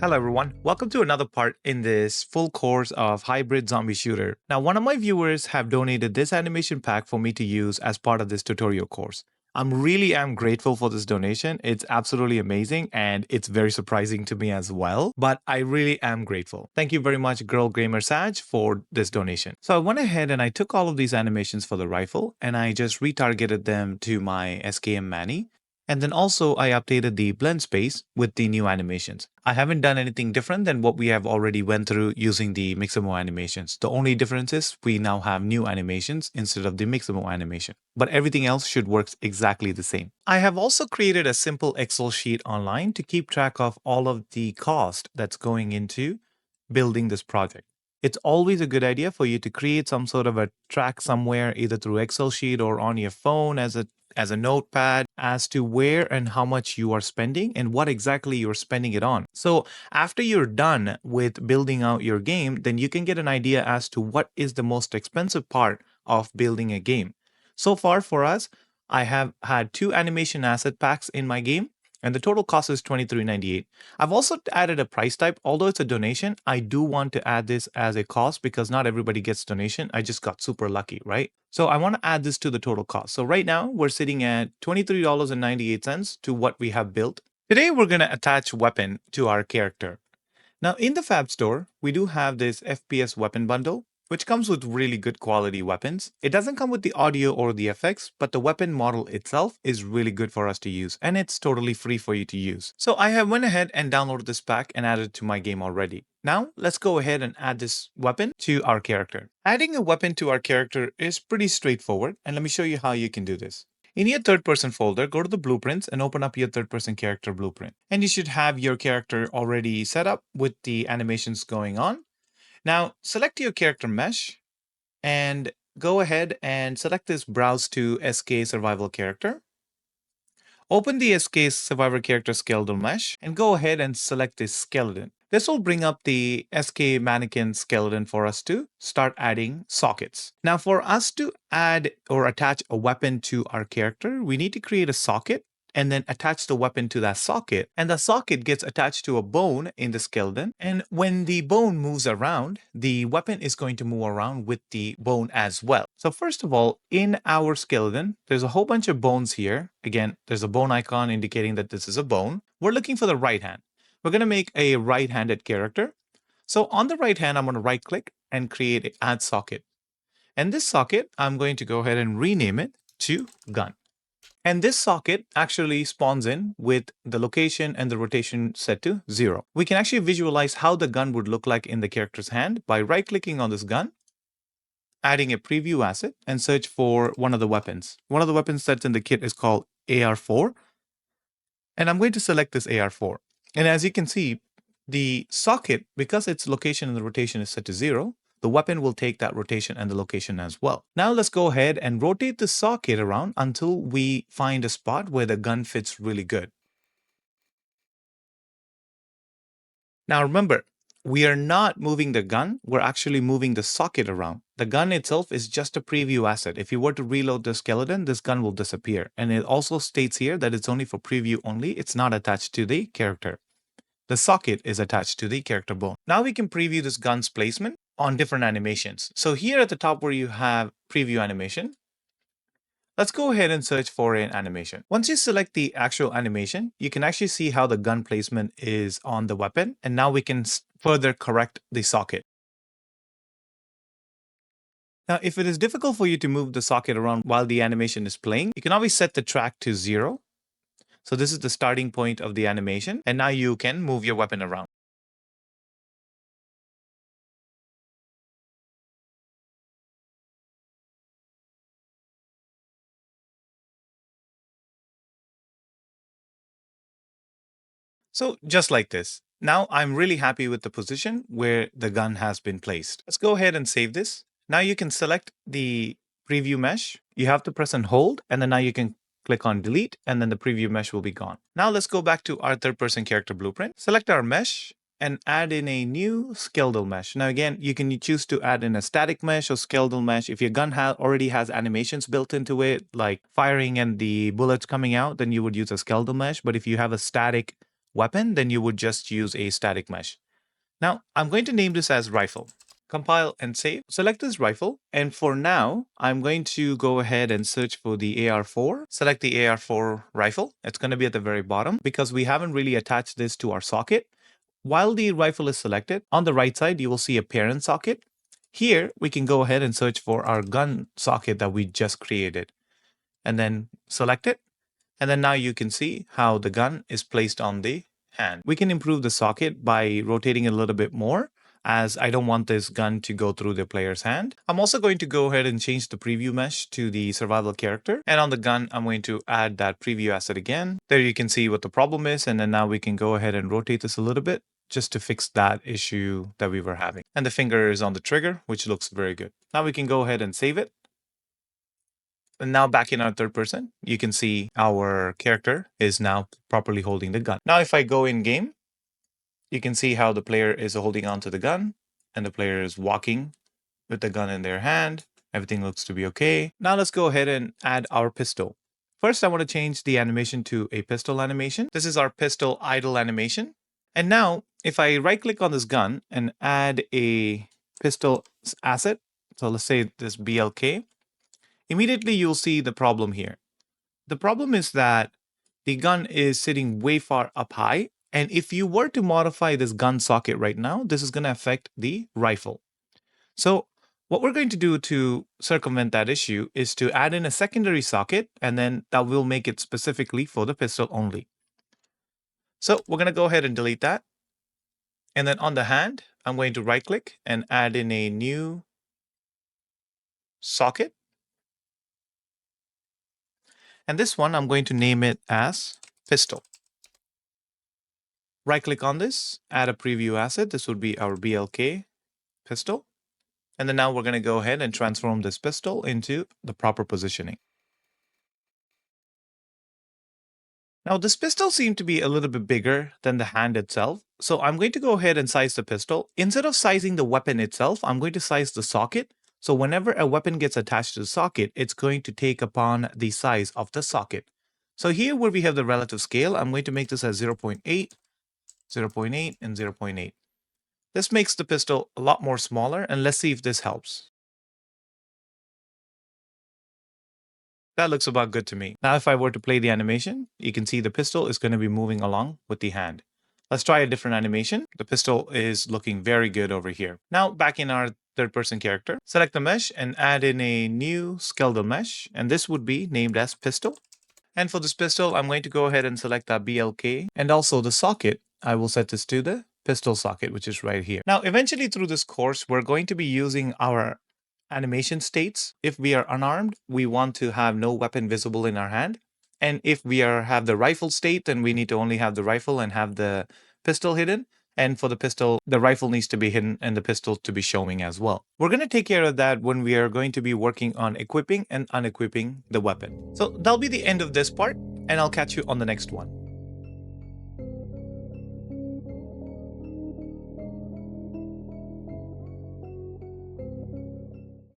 Hello everyone, welcome to another part in this full course of Hybrid Zombie Shooter. Now one of my viewers have donated this animation pack for me to use as part of this tutorial course. I'm really grateful for this donation. It's absolutely amazing and it's very surprising to me as well, but I really am grateful. Thank you very much Girl Gamer Saj for this donation. So I went ahead and I took all of these animations for the rifle and I just retargeted them to my SKM Manny. And then also I updated the blend space with the new animations. I haven't done anything different than what we have already went through using the Mixamo animations. The only difference is we now have new animations instead of the Mixamo animation. But everything else should work exactly the same. I have also created a simple Excel sheet online to keep track of all of the cost that's going into building this project. It's always a good idea for you to create some sort of a track somewhere, either through Excel sheet or on your phone as a notepad as to where and how much you are spending and what exactly you're spending it on. So after you're done with building out your game, then you can get an idea as to what is the most expensive part of building a game. So far for us, I have had 2 animation asset packs in my game, and the total cost is $23.98. I've also added a price type. Although it's a donation, I do want to add this as a cost because not everybody gets donation. I just got super lucky, right? So I want to add this to the total cost. So right now we're sitting at $23.98 to what we have built. Today we're going to attach weapon to our character. Now in the Fab store, we do have this FPS weapon bundle, which comes with really good quality weapons. It doesn't come with the audio or the effects, but the weapon model itself is really good for us to use, and it's totally free for you to use. So I have went ahead and downloaded this pack and added it to my game already. Now let's go ahead and add this weapon to our character. Adding a weapon to our character is pretty straightforward, and let me show you how you can do this. In your third-person folder, go to the blueprints and open up your third-person character blueprint. And you should have your character already set up with the animations going on. Now, select your character mesh and go ahead and select this Browse to SK Survival Character. Open the SK Survivor Character Skeletal Mesh and go ahead and select this skeleton. This will bring up the SK Mannequin skeleton for us to start adding sockets. Now, for us to add or attach a weapon to our character, we need to create a socket and then attach the weapon to that socket. And the socket gets attached to a bone in the skeleton. And when the bone moves around, the weapon is going to move around with the bone as well. So first of all, in our skeleton, there's a whole bunch of bones here. Again, there's a bone icon indicating that this is a bone. We're looking for the right hand. We're going to make a right-handed character. So on the right hand, I'm going to right click and create an add socket. And this socket, I'm going to go ahead and rename it to gun. And this socket actually spawns in with the location and the rotation set to 0. We can actually visualize how the gun would look like in the character's hand by right-clicking on this gun, adding a preview asset, and search for one of the weapons. One of the weapons that's in the kit is called AR4. And I'm going to select this AR4. And as you can see, the socket, because its location and the rotation is set to 0, the weapon will take that rotation and the location as well. Now let's go ahead and rotate the socket around until we find a spot where the gun fits really good. Now remember, we are not moving the gun, we're actually moving the socket around. The gun itself is just a preview asset. If you were to reload the skeleton, this gun will disappear. And it also states here that it's only for preview only, it's not attached to the character. The socket is attached to the character bone. Now we can preview this gun's placement on different animations. So here at the top where you have preview animation, let's go ahead and search for an animation. Once you select the actual animation, you can actually see how the gun placement is on the weapon. And now we can further correct the socket. Now, if it is difficult for you to move the socket around while the animation is playing, you can always set the track to 0. So this is the starting point of the animation. And now you can move your weapon around. So just like this. Now I'm really happy with the position where the gun has been placed. Let's go ahead and save this. Now you can select the preview mesh. You have to press and hold, and then now you can click on delete, and then the preview mesh will be gone. Now let's go back to our third-person character blueprint. Select our mesh and add in a new skeletal mesh. Now again, you can choose to add in a static mesh or skeletal mesh. If your gun already has animations built into it, like firing and the bullets coming out, then you would use a skeletal mesh. But if you have a static weapon, then you would just use a static mesh. Now, I'm going to name this as rifle. Compile and save. Select this rifle. And for now, I'm going to go ahead and search for the AR4. Select the AR4 rifle. It's going to be at the very bottom because we haven't really attached this to our socket. While the rifle is selected, on the right side, you will see a parent socket. Here, we can go ahead and search for our gun socket that we just created. And then select it. And then now you can see how the gun is placed on the hand. We can improve the socket by rotating it a little bit more, as I don't want this gun to go through the player's hand. I'm also going to go ahead and change the preview mesh to the survival character. And on the gun, I'm going to add that preview asset again. There you can see what the problem is. And then now we can go ahead and rotate this a little bit just to fix that issue that we were having. And the finger is on the trigger, which looks very good. Now we can go ahead and save it. And now back in our third person, you can see our character is now properly holding the gun. Now if I go in game, you can see how the player is holding on to the gun and the player is walking with the gun in their hand. Everything looks to be okay. Now let's go ahead and add our pistol. First, I want to change the animation to a pistol animation. This is our pistol idle animation. And now if I right click on this gun and add a pistol asset, so let's say this BLK, immediately you'll see the problem here. The problem is that the gun is sitting way far up high. And if you were to modify this gun socket right now, this is going to affect the rifle. So what we're going to do to circumvent that issue is to add in a secondary socket, and then that will make it specifically for the pistol only. So we're going to go ahead and delete that. And then on the hand, I'm going to right click and add in a new socket. And this one, I'm going to name it as pistol. Right click on this, add a preview asset. This would be our BLK pistol. And then now we're going to go ahead and transform this pistol into the proper positioning. Now this pistol seemed to be a little bit bigger than the hand itself. So I'm going to go ahead and size the pistol. Instead of sizing the weapon itself, I'm going to size the socket. So whenever a weapon gets attached to the socket, it's going to take upon the size of the socket. So here where we have the relative scale, I'm going to make this as 0.8, 0.8, and 0.8. This makes the pistol a lot more smaller, and let's see if this helps. That looks about good to me. Now if I were to play the animation, you can see the pistol is going to be moving along with the hand. Let's try a different animation. The pistol is looking very good over here. Now back in our third-person character, select the mesh and add in a new skeletal mesh, and this would be named as pistol. And for this pistol, I'm going to go ahead and select that BLK, and also the socket. I will set this to the pistol socket, which is right here. Now, eventually through this course, we're going to be using our animation states. If we are unarmed, we want to have no weapon visible in our hand. And if we have the rifle state, then we need to only have the rifle and have the pistol hidden. And for the pistol, the rifle needs to be hidden and the pistol to be showing as well. We're going to take care of that when we are going to be working on equipping and unequipping the weapon. So that'll be the end of this part, and I'll catch you on the next one.